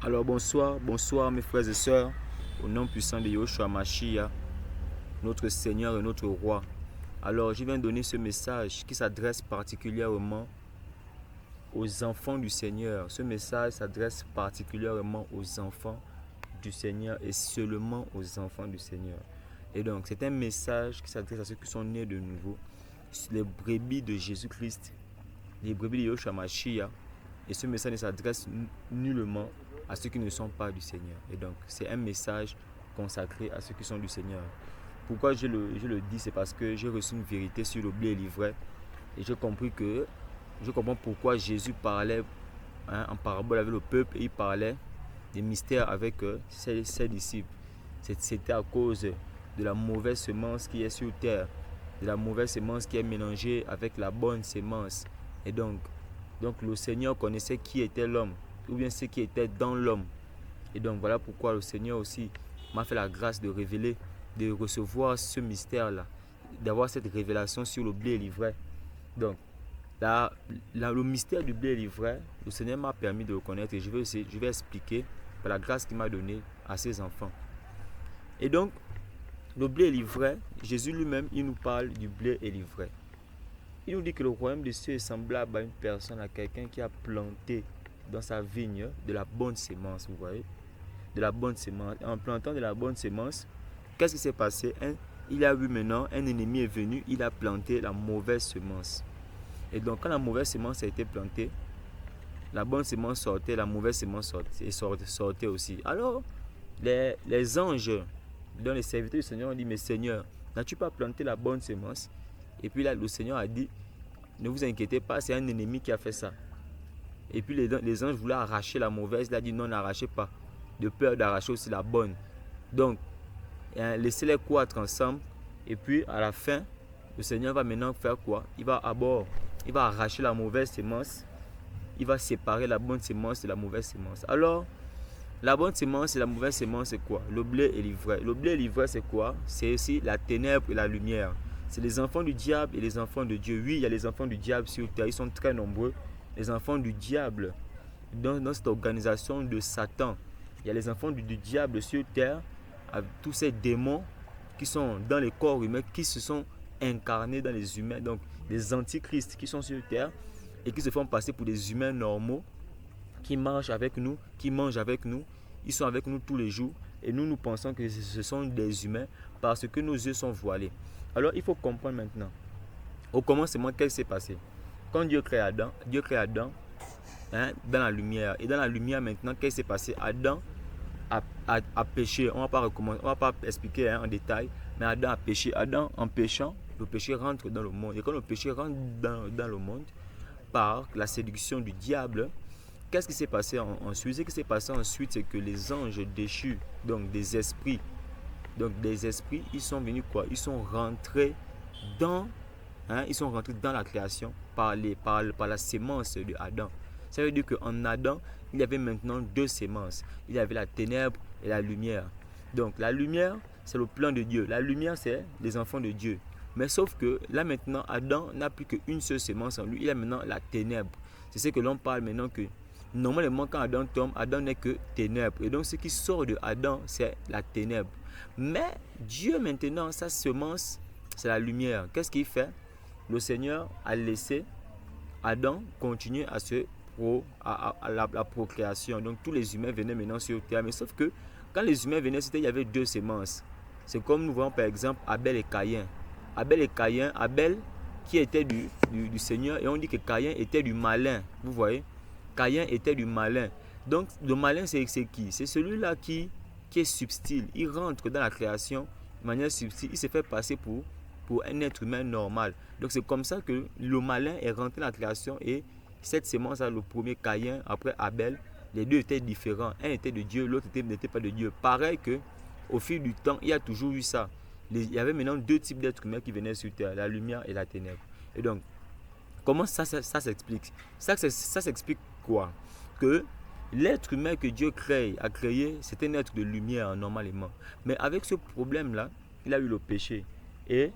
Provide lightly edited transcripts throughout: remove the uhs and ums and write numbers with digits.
Alors bonsoir mes frères et sœurs, au nom puissant de Yahushua Mashiach, notre Seigneur et notre Roi. Alors je viens donner ce message qui s'adresse particulièrement aux enfants du Seigneur. Ce message s'adresse particulièrement aux enfants du Seigneur et seulement aux enfants du Seigneur. Et donc c'est un message qui s'adresse à ceux qui sont nés de nouveau, les brebis de Jésus-Christ, les brebis de Yahushua Mashiach. Et ce message ne s'adresse nullement à ceux qui ne sont pas du Seigneur. Et donc, c'est un message consacré à ceux qui sont du Seigneur. Pourquoi je le dis, c'est parce que j'ai reçu une vérité sur le blé et l'ivraie. Et je comprends pourquoi Jésus parlait en parabole avec le peuple et il parlait des mystères avec ses disciples. C'était à cause de la mauvaise semence qui est sur terre, de la mauvaise semence qui est mélangée avec la bonne semence. Et donc le Seigneur connaissait qui était l'homme, ou bien ce qui était dans l'homme. Et donc voilà pourquoi le Seigneur aussi m'a fait la grâce de révéler, de recevoir ce mystère-là, d'avoir cette révélation sur le blé et l'ivraie. Donc le mystère du blé et l'ivraie, le Seigneur m'a permis de le connaître et je vais expliquer par la grâce qu'il m'a donnée à ses enfants. Et donc, le blé et l'ivraie, Jésus lui-même, il nous parle du blé et l'ivraie. Il nous dit que le royaume des cieux est semblable à une personne, à quelqu'un qui a planté dans sa vigne de la bonne sémence, vous voyez, de la bonne sémence. En plantant de la bonne sémence, qu'est-ce qui s'est passé? Il a vu maintenant, un ennemi est venu, il a planté la mauvaise semence. Et donc, quand la mauvaise semence a été plantée, la bonne semence sortait, la mauvaise semence sortait aussi. Alors, les anges, dont les serviteurs du Seigneur ont dit, mais Seigneur, n'as-tu pas planté la bonne semence? Et puis là, le Seigneur a dit, ne vous inquiétez pas, c'est un ennemi qui a fait ça. Et puis les anges voulaient arracher la mauvaise. Il a dit, non, n'arrachez pas, de peur d'arracher aussi la bonne. Donc, laissez-les croître ensemble. Et puis, à la fin, le Seigneur va maintenant faire quoi? Il va arracher la mauvaise semence. Il va séparer la bonne semence de la mauvaise semence. Alors, la bonne semence et la mauvaise semence, c'est quoi? Le blé et l'ivraie. Le blé et l'ivraie, c'est quoi? C'est aussi la ténèbre et la lumière. C'est les enfants du diable et les enfants de Dieu. Oui, il y a les enfants du diable sur terre. Ils sont très nombreux. Les enfants du diable, dans cette organisation de Satan. Il y a les enfants du diable sur terre, avec tous ces démons qui sont dans les corps humains, qui se sont incarnés dans les humains. Donc, des antichrists qui sont sur terre et qui se font passer pour des humains normaux, qui marchent avec nous, qui mangent avec nous. Ils sont avec nous tous les jours. Et nous pensons que ce sont des humains parce que nos yeux sont voilés. Alors, il faut comprendre maintenant. Au commencement, qu'est-ce qui s'est passé? Quand Dieu crée Adam dans la lumière. Et dans la lumière, maintenant, qu'est-ce qui s'est passé? Adam a péché. On ne va pas expliquer en détail. Mais Adam a péché. Adam, en péchant, le péché rentre dans le monde. Et quand le péché rentre dans le monde, par la séduction du diable, qu'est-ce qui s'est passé ensuite? Ce qui s'est passé ensuite, c'est que les anges déchus, donc des esprits, ils sont venus quoi? Ils sont rentrés dans la création par la sémence de Adam. Ça veut dire qu'en Adam, il y avait maintenant deux sémences. Il y avait la ténèbre et la lumière. Donc la lumière, c'est le plan de Dieu. La lumière, c'est les enfants de Dieu. Mais sauf que là maintenant, Adam n'a plus qu'une seule sémence en lui. Il a maintenant la ténèbre. C'est ce que l'on parle maintenant que normalement quand Adam tombe, Adam n'est que ténèbre. Et donc ce qui sort de Adam, c'est la ténèbre. Mais Dieu maintenant, sa semence, c'est la lumière. Qu'est-ce qu'il fait? Le Seigneur a laissé Adam continuer à la procréation. Donc tous les humains venaient maintenant sur terre. Mais sauf que quand les humains venaient sur terre, il y avait deux semences. C'est comme nous voyons par exemple Abel et Caïn. Abel qui était du Seigneur, et on dit que Caïn était du malin. Vous voyez? Caïn était du malin. Donc le malin, c'est qui? C'est celui-là qui est subtil. Il rentre dans la création de manière subtile. Il se fait passer pour un être humain normal. Donc c'est comme ça que le malin est rentré dans la création, et cette sémence, le premier Caïn, après Abel, les deux étaient différents. Un était de Dieu, l'autre n'était pas de Dieu. Pareil que au fil du temps, il y a toujours eu ça. Il y avait maintenant deux types d'êtres humains qui venaient sur terre, la lumière et la ténèbre. Et donc, comment ça s'explique? Ça s'explique quoi? Que l'être humain que Dieu a créé, c'était un être de lumière normalement. Mais avec ce problème-là, il a eu le péché. Et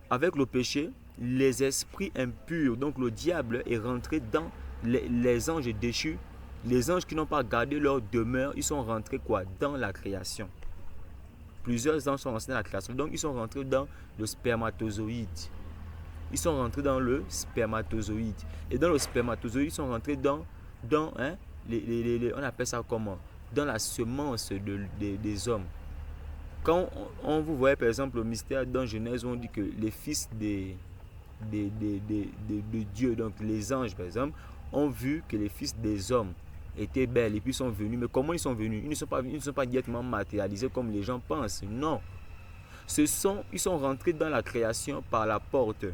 avec le péché, les esprits impurs, donc le diable est rentré dans les anges déchus Les anges qui n'ont pas gardé leur demeure, ils sont rentrés quoi? Dans la création. Plusieurs anges sont rentrés dans la création. Donc, ils sont rentrés dans le spermatozoïde. Ils sont rentrés dans le spermatozoïde. Et dans le spermatozoïde, ils sont rentrés dans on appelle ça comment? Dans la semence des hommes. Quand on vous voyait par exemple au mystère dans Genèse, où on dit que les fils de Dieu, donc les anges par exemple, ont vu que les fils des hommes étaient belles et puis sont venus. Mais comment ils sont venus? Ils ne sont pas directement matérialisés comme les gens pensent. Non. Ils sont rentrés dans la création par la porte.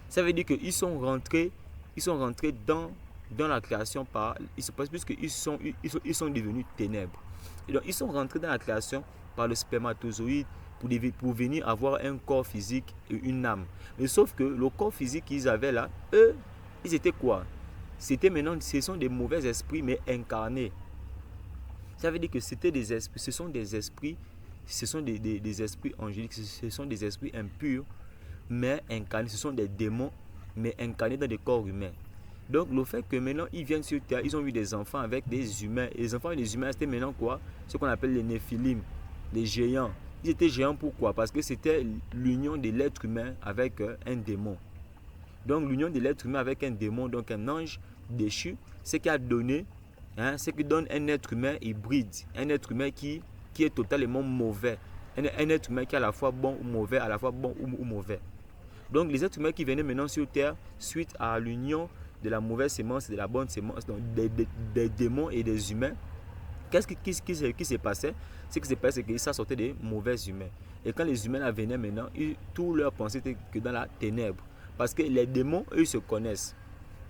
Ça veut dire qu'ils sont rentrés dans la création puisqu'ils sont devenus ténèbres. Et donc ils sont rentrés dans la création par le spermatozoïde pour venir avoir un corps physique et une âme. Mais sauf que le corps physique qu'ils avaient là, eux, ils étaient quoi? Ce sont des mauvais esprits mais incarnés. Ça veut dire que ce sont des esprits angéliques, ce sont des esprits impurs mais incarnés, ce sont des démons mais incarnés dans des corps humains. Donc le fait que maintenant ils viennent sur terre, ils ont eu des enfants avec des humains. Et les enfants et les humains, c'était maintenant quoi? Ce qu'on appelle les néphilim, les géants. Ils étaient géants pourquoi? Parce que c'était l'union de l'être humain avec un démon. Donc l'union de l'être humain avec un démon, donc un ange déchu, c'est qui a donné, c'est qui donne un être humain hybride, un être humain qui est totalement mauvais, un être humain qui est à la fois bon ou mauvais, à la fois bon ou mauvais. Donc les êtres humains qui venaient maintenant sur terre suite à l'union de la mauvaise sémence et de la bonne sémence, donc des démons et des humains, qu'est-ce qui s'est passé? Ce qui s'est passé, c'est que ça sortait des mauvais humains. Et quand les humains là venaient maintenant, tout leur pensée était que dans la ténèbre. Parce que les démons, eux, se connaissent.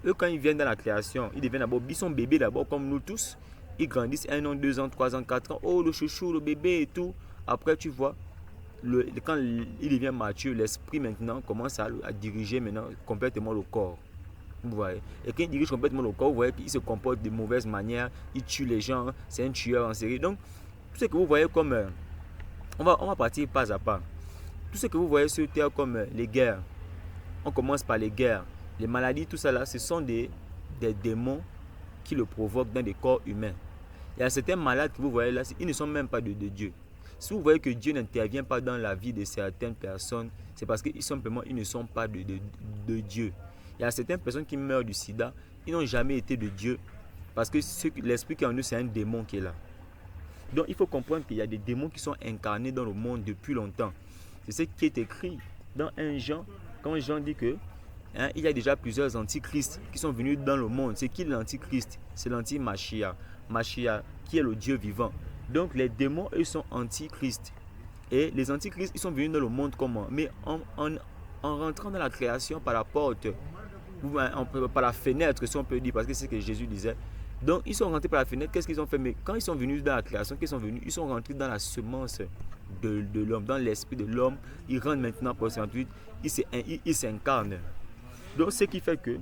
Eux, quand ils viennent dans la création, ils deviennent d'abord, ils sont bébés d'abord comme nous tous. Ils grandissent 1 an, 2 ans, 3 ans, 4 ans. Oh, le chouchou, le bébé et tout. Après, tu vois, quand il devient mature, l'esprit maintenant commence à diriger maintenant complètement le corps. Vous voyez. Et quand il dirige complètement le corps, vous voyez qu'il se comporte de mauvaise manière, il tue les gens, c'est un tueur en série. Donc, tout ce que vous voyez comme... on va partir pas à pas. Tout ce que vous voyez sur terre comme les guerres, on commence par les guerres, les maladies, tout ça là, ce sont des démons qui le provoquent dans des corps humains. Il y a certains malades que vous voyez là, ils ne sont même pas de Dieu. Si vous voyez que Dieu n'intervient pas dans la vie de certaines personnes, c'est parce qu'ils simplement ils ne sont pas de Dieu. Il y a certaines personnes qui meurent du sida, ils n'ont jamais été de Dieu parce que l'esprit qui est en eux, c'est un démon qui est là. Donc il faut comprendre qu'il y a des démons qui sont incarnés dans le monde depuis longtemps. C'est ce qui est écrit dans 1 Jean, quand Jean dit que il y a déjà plusieurs antichrists qui sont venus dans le monde. C'est qui l'antichrist? C'est l'anti-Machia. Machia qui est le Dieu vivant. Donc les démons, eux, sont antichrists. Et les antichrists, ils sont venus dans le monde comment? Mais en rentrant dans la création par la porte, par la fenêtre, si on peut dire, parce que c'est ce que Jésus disait. Donc ils sont rentrés par la fenêtre. Qu'est-ce qu'ils ont fait? Mais quand ils sont venus dans la création, qu'ils sont venus, ils sont rentrés dans la semence de l'homme, dans l'esprit de l'homme. Ils rentrent maintenant pour 68, ils s'incarnent. Donc ce qui fait que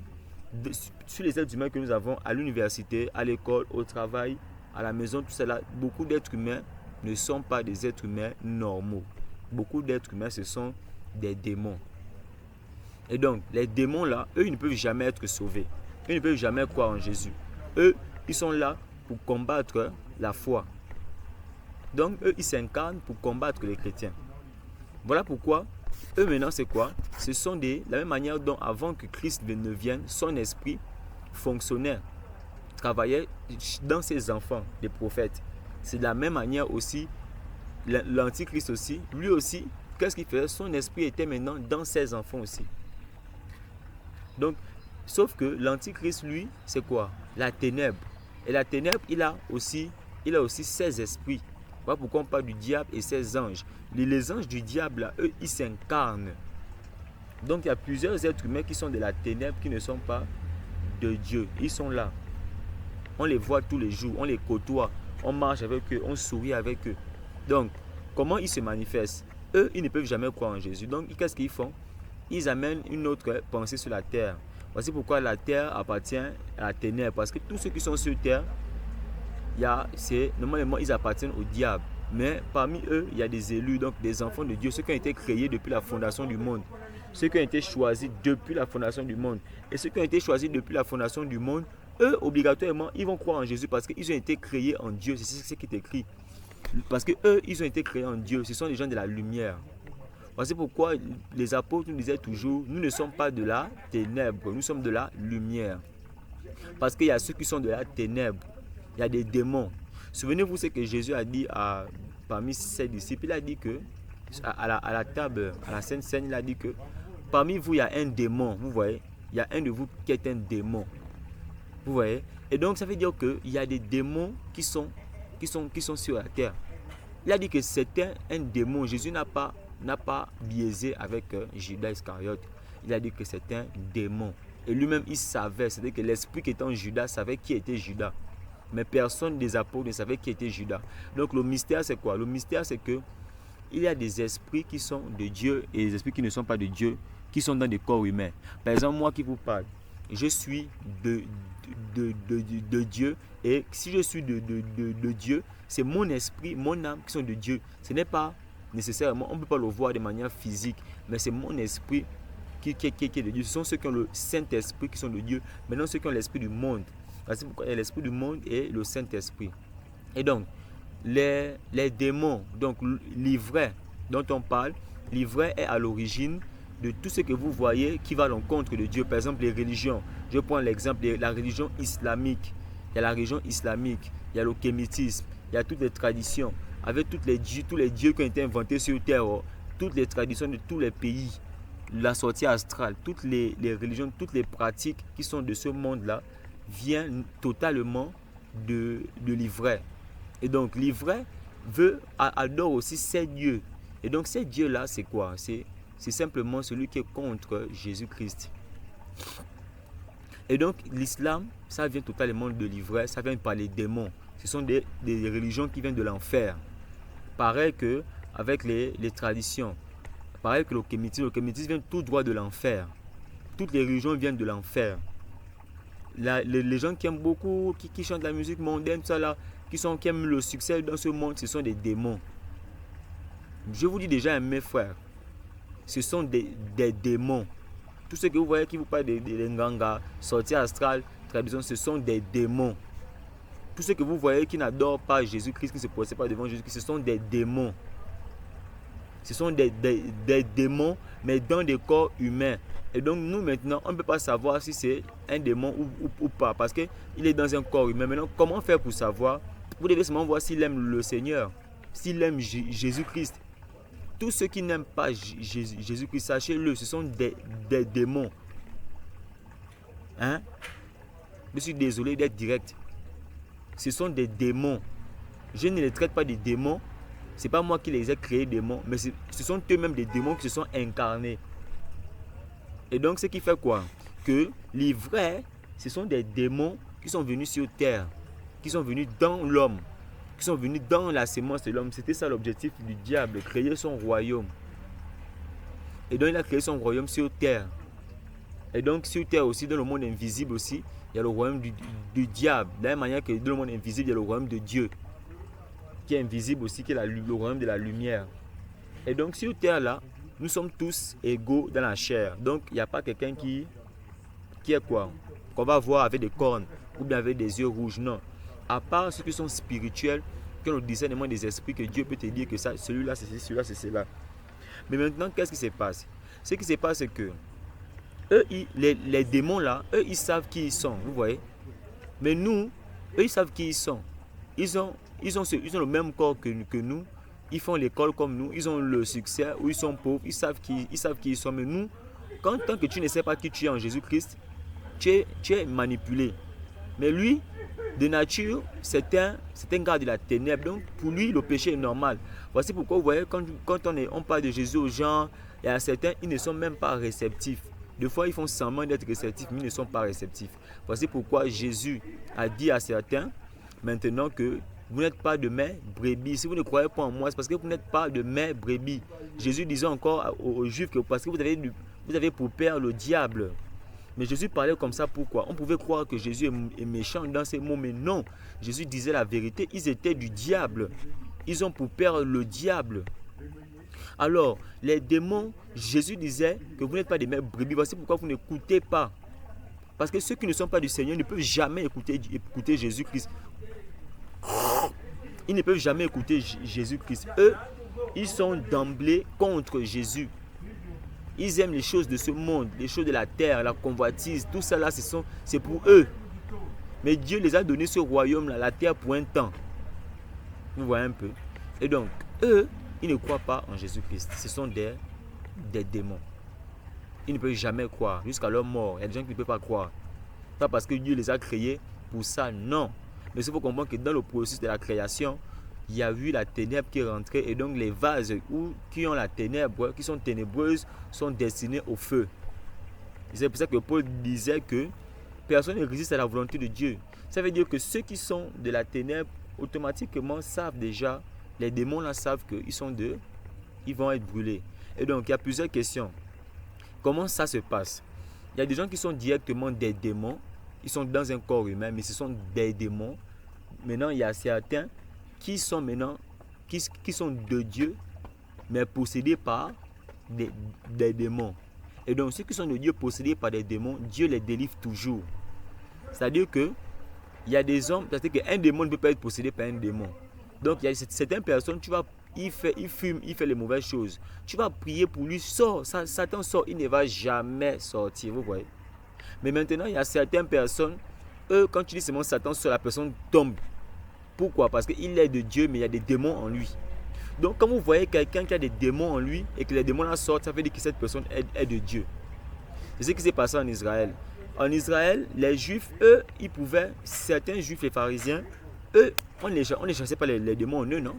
sur les êtres humains que nous avons à l'université, à l'école, au travail, à la maison, tout cela, beaucoup d'êtres humains ne sont pas des êtres humains normaux. Beaucoup d'êtres humains, ce sont des démons. Et donc, les démons là, eux, ils ne peuvent jamais être sauvés. Eux ne peuvent jamais croire en Jésus. Eux, ils sont là pour combattre la foi. Donc, eux, ils s'incarnent pour combattre les chrétiens. Voilà pourquoi, eux maintenant, c'est quoi? Ce sont la même manière dont avant que Christ ne vienne, son esprit fonctionnait, travaillait dans ses enfants, les prophètes. C'est de la même manière aussi, l'antichrist aussi, lui aussi, qu'est-ce qu'il faisait? Son esprit était maintenant dans ses enfants aussi. Donc, sauf que l'antichrist, lui, c'est quoi? La ténèbre. Et la ténèbre, il a aussi ses esprits. Voilà pourquoi on parle du diable et ses anges. Les anges du diable, là, eux, ils s'incarnent. Donc, il y a plusieurs êtres humains qui sont de la ténèbre, qui ne sont pas de Dieu. Ils sont là. On les voit tous les jours, on les côtoie, on marche avec eux, on sourit avec eux. Donc, comment ils se manifestent? Eux, ils ne peuvent jamais croire en Jésus. Donc, qu'est-ce qu'ils font? Ils amènent une autre pensée sur la terre. Voici pourquoi la terre appartient à la ténèbre. Parce que tous ceux qui sont sur terre, normalement, ils appartiennent au diable. Mais parmi eux, il y a des élus, donc des enfants de Dieu, ceux qui ont été créés depuis la fondation du monde. Ceux qui ont été choisis depuis la fondation du monde. Et ceux qui ont été choisis depuis la fondation du monde, eux, obligatoirement, ils vont croire en Jésus parce qu'ils ont été créés en Dieu. C'est ce qui est écrit. Parce que eux, ils ont été créés en Dieu. Ce sont les gens de la lumière. C'est pourquoi les apôtres nous disaient toujours, nous ne sommes pas de la ténèbre, nous sommes de la lumière. Parce qu'il y a ceux qui sont de la ténèbre. Il y a des démons. Souvenez-vous ce que Jésus a dit parmi ses disciples. Il a dit que, à la table, à la Sainte Seine, il a dit que parmi vous, il y a un démon. Vous voyez, il y a un de vous qui est un démon. Vous voyez. Et donc, ça veut dire qu'il y a des démons qui sont sur la terre. Il a dit que c'était un démon. Jésus n'a pas biaisé avec Judas Iscariote. Il a dit que c'était un démon. Et lui-même, il savait. C'est-à-dire que l'esprit qui était en Judas savait qui était Judas. Mais personne des apôtres ne savait qui était Judas. Donc le mystère, c'est quoi? Le mystère, c'est que il y a des esprits qui sont de Dieu et des esprits qui ne sont pas de Dieu, qui sont dans des corps humains. Par exemple, moi qui vous parle, je suis de Dieu. Et si je suis de Dieu, c'est mon esprit, mon âme qui sont de Dieu. Ce n'est pas nécessairement, on ne peut pas le voir de manière physique, mais c'est mon esprit qui est de Dieu. Ce sont ceux qui ont le Saint-Esprit qui sont de Dieu, maintenant ceux qui ont l'esprit du monde. C'est pourquoi il y a l'esprit du monde et le Saint-Esprit. Et donc, les démons, donc l'ivraie dont on parle, l'ivraie est à l'origine de tout ce que vous voyez qui va à l'encontre de Dieu. Par exemple, les religions. Je prends l'exemple de la religion islamique. Il y a la religion islamique, il y a le kémétisme, il y a toutes les traditions, avec tous les dieux qui ont été inventés sur terre, toutes les traditions de tous les pays, la sortie astrale, toutes les religions, toutes les pratiques qui sont de ce monde-là, vient totalement de l'ivraie. Et donc l'ivraie adore aussi ces dieux. Et donc ces dieux-là, c'est quoi? C'est simplement celui qui est contre Jésus-Christ. Et donc l'islam, ça vient totalement de l'ivraie, ça vient par les démons. Ce sont des religions qui viennent de l'enfer. Pareil que avec les traditions. Pareil que le kémétisme vient tout droit de l'enfer. Toutes les religions viennent de l'enfer. Les gens qui aiment beaucoup, qui chantent la musique mondaine, tout ça là, qui aiment le succès dans ce monde, ce sont des démons. Je vous dis déjà, mes frères, ce sont des démons. Tout ce que vous voyez qui vous parle de nganga, sortie astrale, tradition, ce sont des démons. Tout ce que vous voyez qui n'adore pas Jésus-Christ, qui ne se procède pas devant Jésus-Christ, ce sont des démons. Ce sont des démons, mais dans des corps humains. Et donc nous maintenant, on ne peut pas savoir si c'est un démon ou pas, parce qu'il est dans un corps humain. Maintenant, comment faire pour savoir? Vous devez seulement voir s'il aime le Seigneur, s'il aime Jésus-Christ. Tous ceux qui n'aiment pas Jésus-Christ, sachez-le, ce sont des démons. Hein? Je suis désolé d'être direct. Ce sont des démons. Je ne les traite pas des démons. Ce n'est pas moi qui les ai créés démons, mais ce sont eux-mêmes des démons qui se sont incarnés. Et donc, ce qui fait quoi? Que les vrais, ce sont des démons qui sont venus sur terre, qui sont venus dans l'homme, qui sont venus dans la sémence de l'homme. C'était ça l'objectif du diable, créer son royaume. Et donc, il a créé son royaume sur terre. Et donc, sur terre aussi, dans le monde invisible aussi, il y a le royaume du diable. De la même manière que dans le monde invisible, il y a le royaume de Dieu, qui est invisible aussi, qui est le royaume de la lumière. Et donc, sur terre là, nous sommes tous égaux dans la chair. Donc, il n'y a pas quelqu'un qui est quoi? Qu'on va voir avec des cornes ou bien avec des yeux rouges. Non. À part ceux qui sont spirituels, qui ont le discernement des esprits, que Dieu peut te dire que ça, celui-là, c'est ceci, celui-là, c'est cela. Mais maintenant, qu'est-ce qui se passe? Ce qui se passe, c'est que eux, les démons là, eux, ils savent qui ils sont. Vous voyez? Mais nous, eux, ils savent qui ils sont. Ils ont le même corps que nous. Ils font l'école comme nous, ils ont le succès, ou ils sont pauvres, ils savent qui ils sont. Mais nous, tant que tu ne sais pas qui tu es en Jésus-Christ, tu es manipulé. Mais lui, de nature, c'est un gars de la ténèbre. Donc, pour lui, le péché est normal. Voici pourquoi, vous voyez, quand on parle de Jésus aux gens, il y a certains, ils ne sont même pas réceptifs. Des fois, ils font semblant d'être réceptifs, mais ils ne sont pas réceptifs. Voici pourquoi Jésus a dit à certains, maintenant que vous n'êtes pas de mes brebis. Si vous ne croyez pas en moi, c'est parce que vous n'êtes pas de mes brebis. Jésus disait encore aux Juifs que parce que vous avez pour père le diable. Mais Jésus parlait comme ça, pourquoi? On pouvait croire que Jésus est méchant dans ses mots, mais non. Jésus disait la vérité, ils étaient du diable. Ils ont pour père le diable. Alors, les démons, Jésus disait que vous n'êtes pas de mes brebis. Voici pourquoi vous n'écoutez pas. Parce que ceux qui ne sont pas du Seigneur ne peuvent jamais écouter Jésus-Christ. Ils ne peuvent jamais écouter Jésus-Christ. Eux, ils sont d'emblée contre Jésus. Ils aiment les choses de ce monde, les choses de la terre, la convoitise, tout ça là, c'est pour eux. Mais Dieu les a donné ce royaume-là, la terre pour un temps. Vous voyez un peu. Et donc, eux, ils ne croient pas en Jésus-Christ. Ce sont des démons. Ils ne peuvent jamais croire, jusqu'à leur mort. Il y a des gens qui ne peuvent pas croire. Pas parce que Dieu les a créés pour ça, non. Mais il faut comprendre que dans le processus de la création, il y a eu la ténèbre qui est rentrée. Et donc les vases qui ont la ténèbre, qui sont ténébreuses, sont destinés au feu. C'est pour ça que Paul disait que personne ne résiste à la volonté de Dieu. Ça veut dire que ceux qui sont de la ténèbre, automatiquement savent déjà, les démons là savent ils vont être brûlés. Et donc il y a plusieurs questions. Comment ça se passe? Il y a des gens qui sont directement des démons. Ils sont dans un corps humain, mais ce sont des démons. Maintenant, il y a certains qui sont de Dieu, mais possédés par des démons. Et donc, ceux qui sont de Dieu possédés par des démons, Dieu les délivre toujours. C'est-à-dire que il y a des hommes, c'est-à-dire qu'un démon ne peut pas être possédé par un démon. Donc, il y a certaines personnes, il fume, il fait les mauvaises choses. Tu vas prier pour lui, sort, Satan sort, il ne va jamais sortir, vous voyez. Mais maintenant, il y a certaines personnes, eux, quand tu dis seulement Satan sort, la personne tombe. Pourquoi? Parce qu'il est de Dieu, mais il y a des démons en lui. Donc, quand vous voyez quelqu'un qui a des démons en lui et que les démons là sortent, ça veut dire que cette personne est de Dieu. C'est ce qui s'est passé en Israël. En Israël, les Juifs, eux, certains Juifs et pharisiens, eux, on ne chassait pas les démons en eux, non?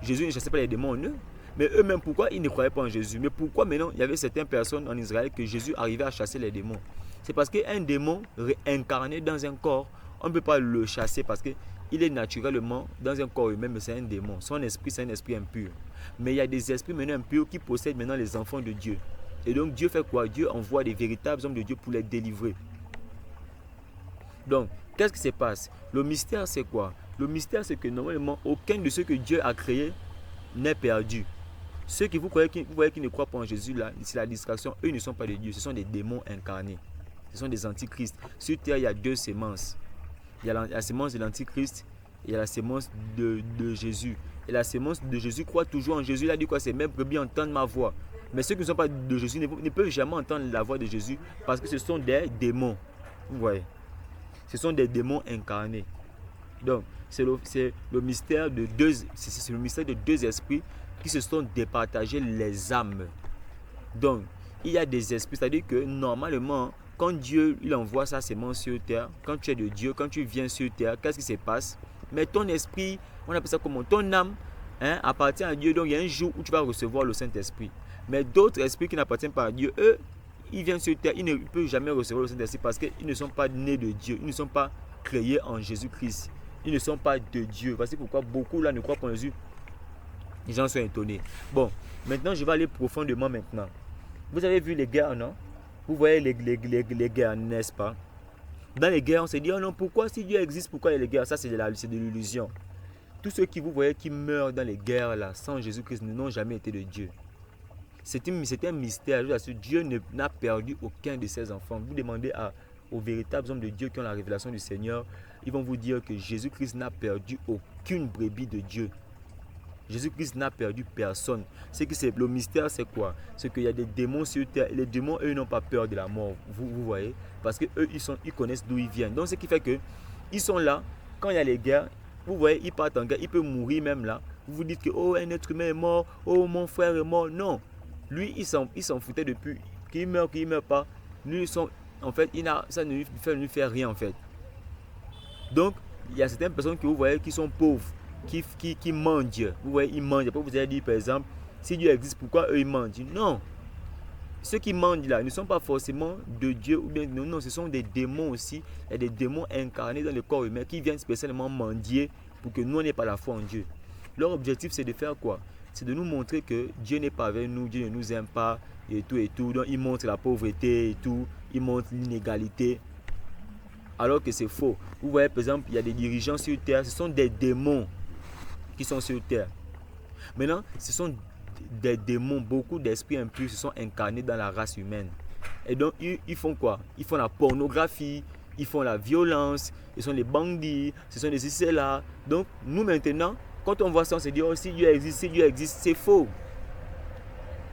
Jésus ne chassait pas les démons en eux. Mais eux-mêmes, pourquoi ils ne croyaient pas en Jésus? Mais pourquoi maintenant, il y avait certaines personnes en Israël que Jésus arrivait à chasser les démons? C'est parce qu'un démon réincarné dans un corps, on ne peut pas le chasser parce qu'il est naturellement dans un corps humain, mais c'est un démon. Son esprit, c'est un esprit impur. Mais il y a des esprits maintenant impurs qui possèdent maintenant les enfants de Dieu. Et donc Dieu fait quoi? Dieu envoie des véritables hommes de Dieu pour les délivrer. Donc, qu'est-ce qui se passe? Le mystère, c'est quoi? Le mystère, c'est que normalement, aucun de ceux que Dieu a créés n'est perdu. Ceux qui vous voyez qui ne croient pas en Jésus, là, c'est la distraction. Eux ne sont pas de Dieu, ce sont des démons incarnés. Ce sont des antichrists. Sur terre, il y a deux semences. Il y a la semence de l'antichrist et il y a la semence de Jésus. Et la semence de Jésus croit toujours en Jésus. Il a dit quoi? C'est mes brebis entendent ma voix. Mais ceux qui ne sont pas de Jésus ne peuvent jamais entendre la voix de Jésus parce que ce sont des démons. Vous voyez? Ce sont des démons incarnés. Donc, c'est le mystère de deux esprits qui se sont départagés les âmes. Donc, il y a des esprits, c'est-à-dire que normalement, quand Dieu il envoie sa semence sur terre, quand tu es de Dieu, quand tu viens sur terre, qu'est-ce qui se passe? Mais ton esprit, on appelle ça comment? Ton âme appartient à Dieu. Donc, il y a un jour où tu vas recevoir le Saint-Esprit. Mais d'autres esprits qui n'appartiennent pas à Dieu, eux, ils viennent sur terre, ils ne peuvent jamais recevoir le Saint-Esprit parce qu'ils ne sont pas nés de Dieu, ils ne sont pas créés en Jésus-Christ. Ils ne sont pas de Dieu. Voici pourquoi beaucoup là ne croient pas en Jésus. Les gens sont étonnés. Bon, maintenant je vais aller profondément maintenant. Vous avez vu les guerres, non? Vous voyez les guerres, n'est-ce pas? Dans les guerres, on se dit, oh non, pourquoi si Dieu existe, pourquoi il y a les guerres? Ça, c'est de l'illusion. Tous ceux qui vous voyez qui meurent dans les guerres là, sans Jésus-Christ, n'ont jamais été de Dieu. C'est un mystère. Dieu n'a perdu aucun de ses enfants. Vous demandez aux véritables hommes de Dieu qui ont la révélation du Seigneur, ils vont vous dire que Jésus-Christ n'a perdu aucune brebis de Dieu. Jésus-Christ n'a perdu personne. Le mystère, c'est quoi? C'est qu'il y a des démons sur terre. Et les démons, eux, n'ont pas peur de la mort. Vous voyez? Parce qu'eux, ils connaissent d'où ils viennent. Donc, ce qui fait qu'ils sont là. Quand il y a les guerres, vous voyez, ils partent en guerre. Ils peuvent mourir même là. Vous vous dites que, oh, un être humain est mort. Oh, mon frère est mort. Non. Lui, il s'en foutait depuis. Qu'il meurt pas. Lui, en fait, ça ne lui fait rien, en fait. Donc, il y a certaines personnes que vous voyez qui sont pauvres. Qui mangent. Vous voyez, ils mangent. Après, vous allez dire, par exemple, si Dieu existe, pourquoi eux, ils mangent? Non. Ceux qui mangent là ne sont pas forcément de Dieu. Ou bien, non, ce sont des démons aussi. Il y a des démons incarnés dans le corps humain qui viennent spécialement mendier pour que nous, on n'ait pas la foi en Dieu. Leur objectif, c'est de faire quoi? C'est de nous montrer que Dieu n'est pas avec nous, Dieu ne nous aime pas, et tout, et tout. Donc, ils montrent la pauvreté et tout. Ils montrent l'inégalité. Alors que c'est faux. Vous voyez, par exemple, il y a des dirigeants sur terre. Ce sont des démons qui sont sur terre. Maintenant, ce sont des démons, beaucoup d'esprits impurs se sont incarnés dans la race humaine. Et donc, ils font quoi? Ils font la pornographie, ils font la violence, ils sont les bandits, ce sont des ceci là. Donc, nous maintenant, quand on voit ça, on se dit, oh, si Dieu existe, c'est faux.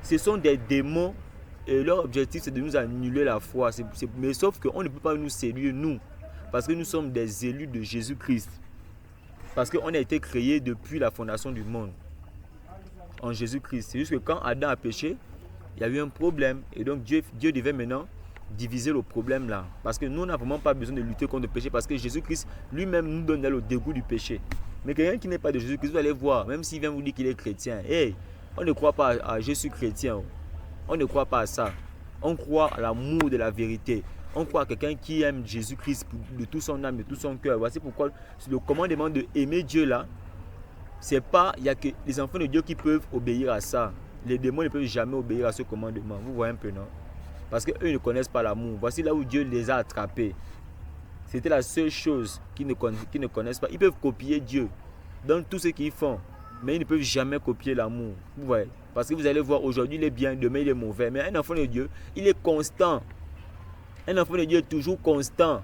Ce sont des démons et leur objectif, c'est de nous annuler la foi. Mais sauf qu'on ne peut pas nous séduire, nous, parce que nous sommes des élus de Jésus-Christ. Parce qu'on a été créés depuis la fondation du monde en Jésus-Christ. C'est juste que quand Adam a péché, il y a eu un problème. Et donc Dieu devait maintenant diviser le problème là. Parce que nous, on n'a vraiment pas besoin de lutter contre le péché. Parce que Jésus-Christ lui-même nous donne le dégoût du péché. Mais quelqu'un qui n'est pas de Jésus-Christ, vous allez voir, même s'il vient vous dire qu'il est chrétien, hey, on ne croit pas à je suis chrétien. On ne croit pas à ça. On croit à l'amour de la vérité. On croit à quelqu'un qui aime Jésus-Christ de tout son âme, de tout son cœur. Voici pourquoi le commandement de aimer Dieu là, c'est pas, il n'y a que les enfants de Dieu qui peuvent obéir à ça. Les démons ne peuvent jamais obéir à ce commandement. Vous voyez un peu, non? Parce qu'eux ne connaissent pas l'amour. Voici là où Dieu les a attrapés. C'était la seule chose qu'ils ne connaissent pas. Ils peuvent copier Dieu dans tout ce qu'ils font, mais ils ne peuvent jamais copier l'amour. Vous voyez? Parce que vous allez voir, aujourd'hui il est bien, demain il est mauvais. Mais un enfant de Dieu, il est constant. Un enfant de Dieu est toujours constant.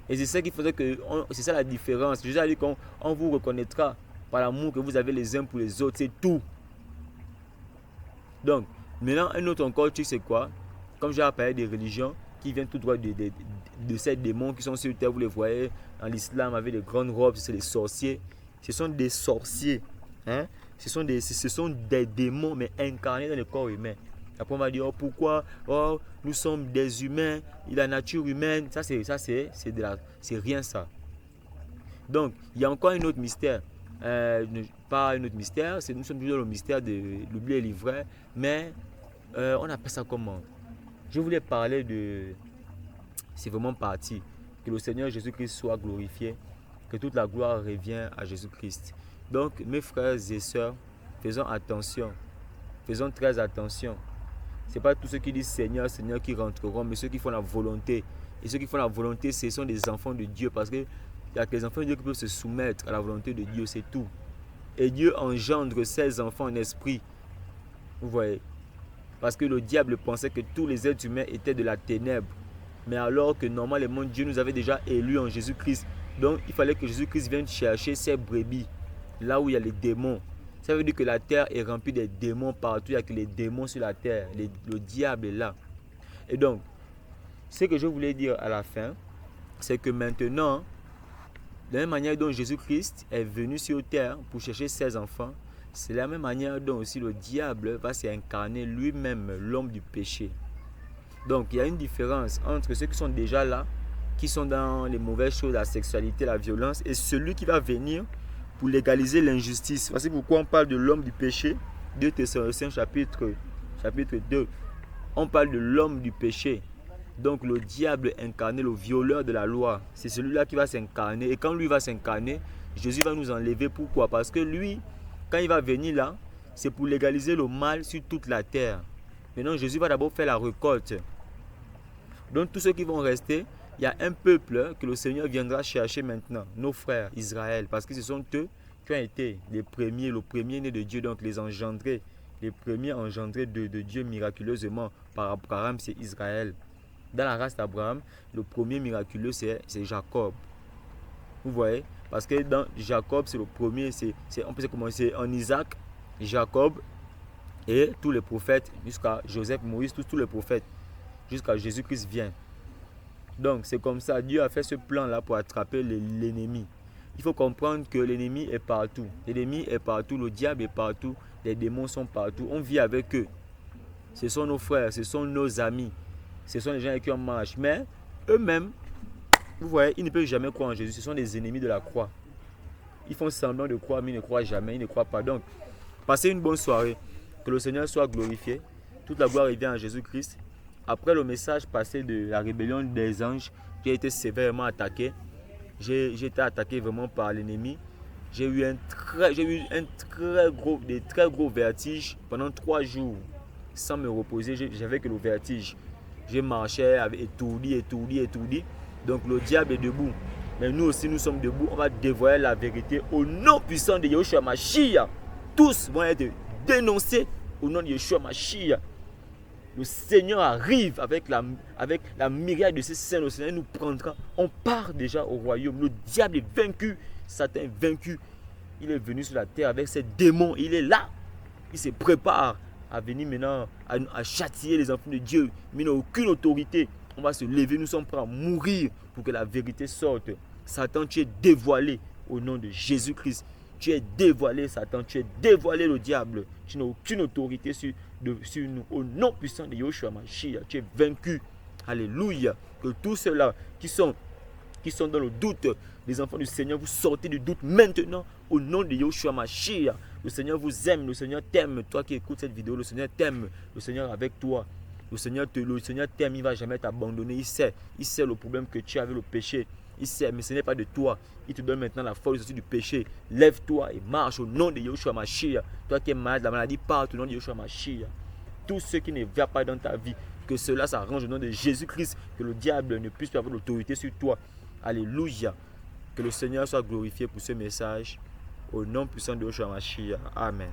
Et c'est ça qui faisait que, c'est ça la différence. Jésus a dit qu'on vous reconnaîtra par l'amour que vous avez les uns pour les autres. C'est tout. Donc, maintenant, un autre encore truc, c'est quoi? Comme j'ai parlé des religions qui viennent tout droit de ces démons qui sont sur terre, vous les voyez, en l'islam avec des grandes robes, c'est les sorciers. Ce sont des sorciers. Hein? Ce sont des démons, mais incarnés dans le corps humain. Après, on va dire, oh, pourquoi? Oh, nous sommes des humains, la nature humaine. Ça, c'est rien ça. Donc, il y a encore un autre mystère. Pas un autre mystère, nous sommes toujours dans le mystère de l'oubli et l'ivraie. Mais, on appelle ça comment? Je voulais parler de... C'est vraiment parti. Que le Seigneur Jésus-Christ soit glorifié. Que toute la gloire revienne à Jésus-Christ. Donc, mes frères et sœurs, faisons attention. Faisons très attention. Ce n'est pas tous ceux qui disent Seigneur, Seigneur qui rentreront, mais ceux qui font la volonté. Et ceux qui font la volonté, ce sont des enfants de Dieu. Parce qu'il y a que les enfants de Dieu qui peuvent se soumettre à la volonté de Dieu, c'est tout. Et Dieu engendre ses enfants en esprit. Vous voyez? Parce que le diable pensait que tous les êtres humains étaient de la ténèbre. Mais alors que normalement, Dieu nous avait déjà élus en Jésus-Christ. Donc, il fallait que Jésus-Christ vienne chercher ses brebis. Là où il y a les démons. Ça veut dire que la terre est remplie des démons partout. Il n'y a que les démons sur la terre. Le diable est là. Et donc, ce que je voulais dire à la fin, c'est que maintenant, de la même manière dont Jésus-Christ est venu sur terre pour chercher ses enfants, c'est la même manière dont aussi le diable va s'incarner lui-même, l'homme du péché. Donc, il y a une différence entre ceux qui sont déjà là, qui sont dans les mauvaises choses, la sexualité, la violence, et celui qui va venir pour légaliser l'injustice. Voici pourquoi on parle de l'homme du péché. 2 Thessaloniciens chapitre 2. On parle de l'homme du péché. Donc le diable incarné, le violeur de la loi. C'est celui-là qui va s'incarner. Et quand lui va s'incarner, Jésus va nous enlever. Pourquoi? Parce que lui, quand il va venir là, c'est pour légaliser le mal sur toute la terre. Maintenant, Jésus va d'abord faire la récolte. Donc tous ceux qui vont rester, il y a un peuple que le Seigneur viendra chercher maintenant, nos frères Israël, parce que ce sont eux qui ont été les premiers, le premier-né de Dieu, donc les engendrés, les premiers engendrés de Dieu miraculeusement par Abraham, c'est Israël. Dans la race d'Abraham, le premier miraculeux, c'est Jacob. Vous voyez? Parce que dans Jacob, c'est le premier, on peut commencer en Isaac, Jacob et tous les prophètes, jusqu'à Joseph, Moïse, tous les prophètes, jusqu'à Jésus-Christ vient. Donc, c'est comme ça, Dieu a fait ce plan-là pour attraper l'ennemi. Il faut comprendre que l'ennemi est partout. L'ennemi est partout, le diable est partout, les démons sont partout. On vit avec eux. Ce sont nos frères, ce sont nos amis. Ce sont les gens avec qui on marche. Mais eux-mêmes, vous voyez, ils ne peuvent jamais croire en Jésus. Ce sont des ennemis de la croix. Ils font semblant de croire, mais ils ne croient jamais, ils ne croient pas. Donc, passez une bonne soirée. Que le Seigneur soit glorifié. Toute la gloire revient à Jésus-Christ. Après le message passé de la rébellion des anges, j'ai été sévèrement attaqué. J'ai été attaqué vraiment par l'ennemi. J'ai eu des très gros vertiges pendant 3 jours. Sans me reposer, j'avais que le vertige. Je marchais avec étourdi. Donc le diable est debout. Mais nous aussi, nous sommes debout. On va dévoiler la vérité au nom puissant de Yeshua Mashiach. Tous vont être dénoncés au nom de Yeshua Mashiach. le Seigneur arrive avec la myriade de ses saints, le Seigneur nous prendra. On part déjà au royaume. Le diable est vaincu, Satan est vaincu. Il est venu sur la terre avec ses démons. Il est là. Il se prépare à venir maintenant à châtier les enfants de Dieu. Mais il n'a aucune autorité. On va se lever, nous sommes prêts à mourir pour que la vérité sorte. Satan, tu es dévoilé au nom de Jésus-Christ. Tu es dévoilé, Satan. Tu es dévoilé, le diable. Tu n'as aucune autorité sur nous. Au nom puissant de Yeshua Mashiach, tu es vaincu. Alléluia. Que tous ceux-là qui sont dans le doute, les enfants du Seigneur, vous sortez du doute maintenant au nom de Yeshua Mashiach. Le Seigneur vous aime, le Seigneur t'aime. Toi qui écoutes cette vidéo, le Seigneur t'aime. Le Seigneur est avec toi. Le Seigneur t'aime, il ne va jamais t'abandonner. Il sait le problème que tu as avec le péché. Il sait, mais ce n'est pas de toi. Il te donne maintenant la force de sortir du péché. Lève-toi et marche au nom de Yeshua Mashiach. Toi qui es malade, la maladie part au nom de Yeshua Mashiach. Tous ceux qui ne viennent pas dans ta vie, que cela s'arrange au nom de Jésus-Christ. Que le diable ne puisse pas avoir l'autorité sur toi. Alléluia. Que le Seigneur soit glorifié pour ce message. Au nom puissant de Yeshua Mashiach. Amen.